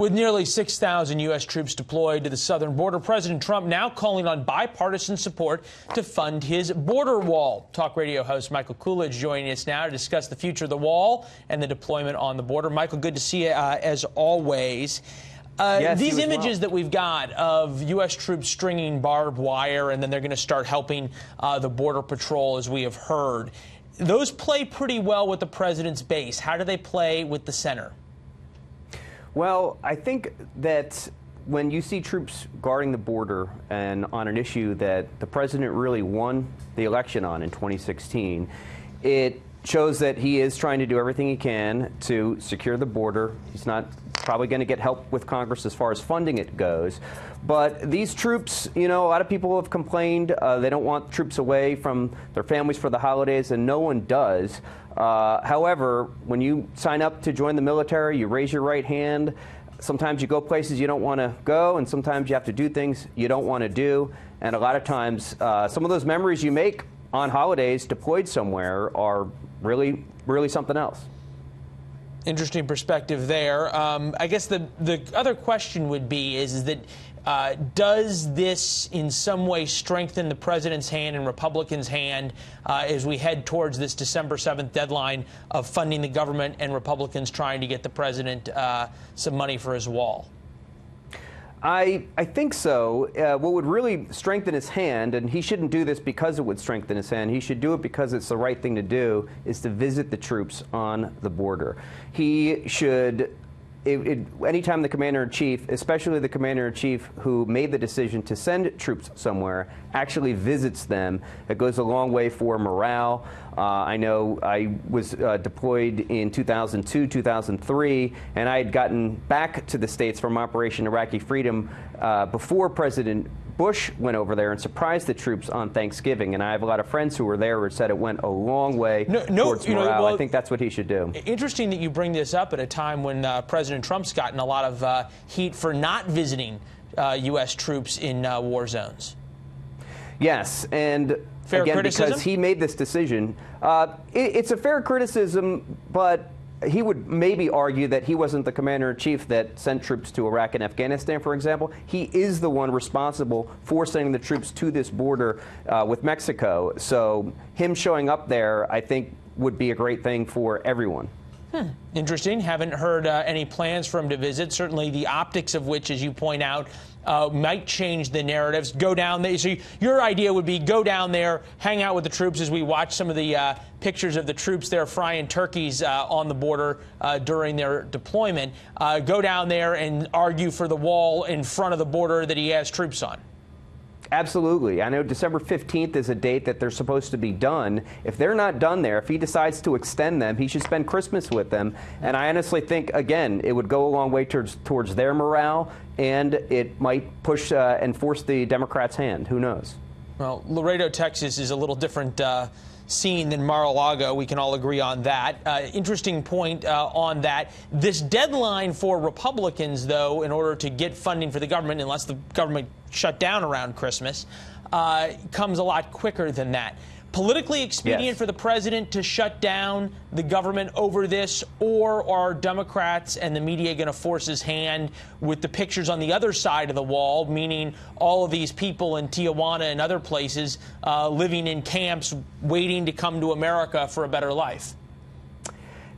With nearly 6,000 U.S. troops deployed to the southern border, President Trump now calling on bipartisan support to fund his border wall. Talk radio host Michael Koolidge joining us now to discuss the future of the wall and the deployment on the border. Michael, good to see you as always. Yes, these images that we've got of U.S. troops stringing barbed wire, and then they're going to start helping the Border Patrol, as we have heard, those play pretty well with the president's base. How do they play with the center? Well, I think that when you see troops guarding the border and on an issue that the president really won the election on in 2016, it shows that he is trying to do everything he can to secure the border. He's not probably going to get help with Congress as far as funding it goes. But these troops, you know, a lot of people have complained they don't want troops away from their families for the holidays, and no one does. However, when you sign up to join the military, you raise your right hand. Sometimes you go places you don't want to go, and sometimes you have to do things you don't want to do. And a lot of times, some of those memories you make on holidays deployed somewhere are really, really something else. Interesting perspective there. I guess the other question would be is that does this in some way strengthen the president's hand and Republicans' hand as we head towards this December 7th deadline of funding the government and Republicans trying to get the president some money for his wall? I think so. What would really strengthen his hand, and he shouldn't do this because it would strengthen his hand, he should do it because it's the right thing to do, is to visit the troops on the border. He should, anytime the commander-in-chief, especially the commander-in-chief who made the decision to send troops somewhere, actually visits them, it goes a long way for morale. I know I was deployed in 2002, 2003, and I had gotten back to the States from Operation Iraqi Freedom before President Bush went over there and surprised the troops on Thanksgiving. And I have a lot of friends who were there who said it went a long way towards morale. I think that's what he should do. Interesting that you bring this up at a time when President Trump's gotten a lot of heat for not visiting U.S. troops in war zones. Yes, and fair again, criticism? because he made this decision, it's a fair criticism, but he would maybe argue that he wasn't the commander-in-chief that sent troops to Iraq and Afghanistan, for example. He is the one responsible for sending the troops to this border with Mexico. So him showing up there, I think, would be a great thing for everyone. Interesting. Haven't heard any plans for him to visit. Certainly the optics of which, as you point out, might change the narratives. Go down there. So your idea would be go down there, hang out with the troops as we watch some of the pictures of the troops there frying turkeys on the border during their deployment. Go down there and argue for the wall in front of the border that he has troops on. Absolutely. I know December 15th is a date that they're supposed to be done. If they're not done there, if he decides to extend them, he should spend Christmas with them. And I honestly think, again, it would go a long way towards their morale, and it might push and force the Democrats' hand. Who knows? Well, Laredo, Texas is a little different scene than Mar-a-Lago. We can all agree on that. Interesting point on that. This deadline for Republicans, though, in order to get funding for the government, unless the government shut down around Christmas, comes a lot quicker than that. Politically expedient for the president to shut down the government over this, or are Democrats and the media going to force his hand with the pictures on the other side of the wall, meaning all of these people in Tijuana and other places living in camps waiting to come to America for a better life?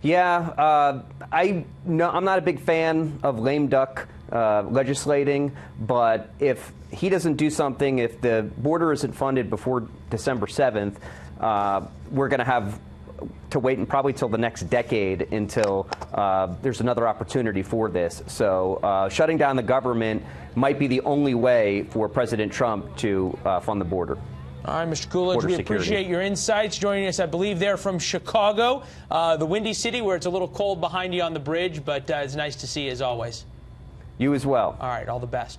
Yeah, I'm not a big fan of lame duck legislating, but if he doesn't do something, if the border isn't funded before December 7th, we're going to have to wait probably till the next decade until there's another opportunity for this. So shutting down the government might be the only way for President Trump to fund the border. All right, Mr. Koolidge, we appreciate your insights. Joining us, I believe, they're from Chicago, the Windy City, where it's a little cold behind you on the bridge, but it's nice to see you as always. You as well. All right, all the best.